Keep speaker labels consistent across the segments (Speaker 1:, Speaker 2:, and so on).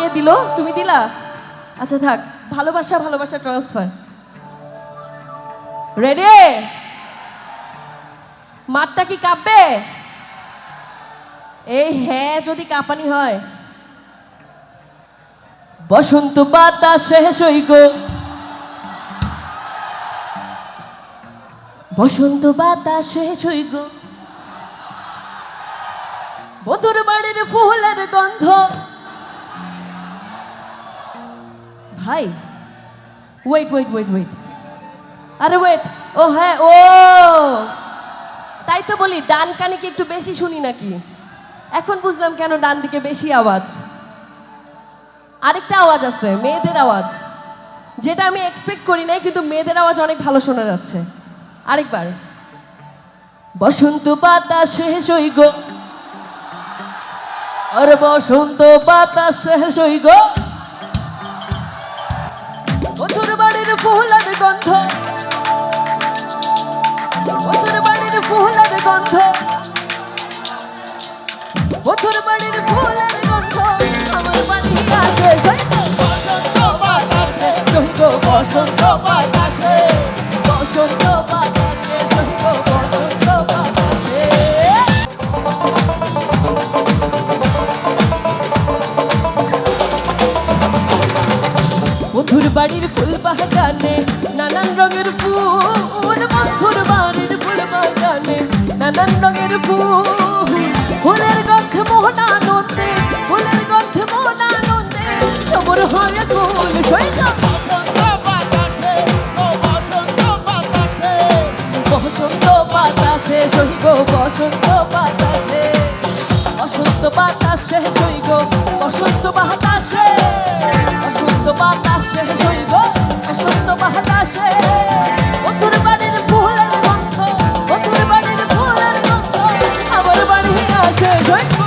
Speaker 1: কে দিল? তুমি দিলা? আচ্ছা থাক, ভালোবাসা ভালোবাসা ট্রান্সফার। রেডি? মাঠটা কি কাঁপবে? এই হ্যাঁ যদি কাঁপানি হয়। বসন্ত বাতাস শেষ হইগ, বসন্ত বাতাস শেষ হইগ, বধুর বাড়ির ফুলের গন্ধ। ভাই ওয়েট ওয়েট ওয়েট ওয়েট, আরে ওয়েট, ও হ্যাঁ ও তাই তো বলি ডান কানে কি একটু বেশি শুনি নাকি? এখন বুঝলাম কেন ডান দিকে বেশি আওয়াজ। আরেকটা আওয়াজ আছে, মেয়েদের আওয়াজ, যেটা আমি এক্সপেক্ট করি নাই, কিন্তু মেয়েদের আওয়াজ অনেক ভালো শোনা যাচ্ছে। আরেকবার, বসন্ত বাতাস শেষ হইগ, আরে বসন্ত বাতাস শেষ হইগ, বধুর বাড়ির ফুলের গন্ধ, বধুর বাড়ির ফুলের গন্ধ, বধুর বাড়ির ফুলের গন্ধ, আমার বাড়ি আসে বসন্ত বাতাসে, সহিগ বসন্ত বাতাসে, বসন্ত বাতাসে, সহিগ বসন্ত বাতাসে। বধুর বাড়ির ফুল বাগানে নানান রঙের ফুল, বধুর বাড়ির ফুল বাগানে নানান রঙের ফুল, ফুলের গন্ধে মোহনা নন্দে, ফুলের গন্ধে মোহনা নন্দে, সবর হয়ে ফুল সইজ বসন্ত বাতাসে, ও বসন্ত বাতাসে, বসন্ত বাতাসে সইগ বসন্ত বাতাসে, বসন্ত বাতাসে সইগ বসন্ত বাতাসে, বসন্ত বাতাসে সইগ বসন্ত বাতাসে, বধুর বাড়ির ফুলের গন্ধ, বধুর বাড়ির ফুলের গন্ধ, আমার বাড়ি আসে সইগ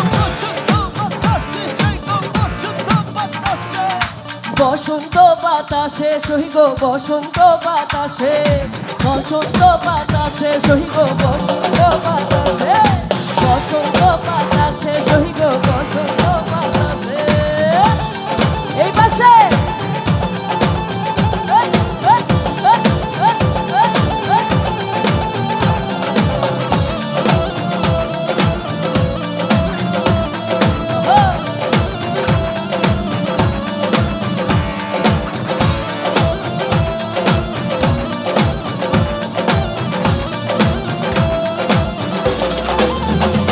Speaker 1: বসন্ত বাতাসে, সইগ বসন্ত বাতাসে, বসন্ত বাতাসে সইগ বসন্ত বাতাসে, বসন্ত বাতাসে সইগ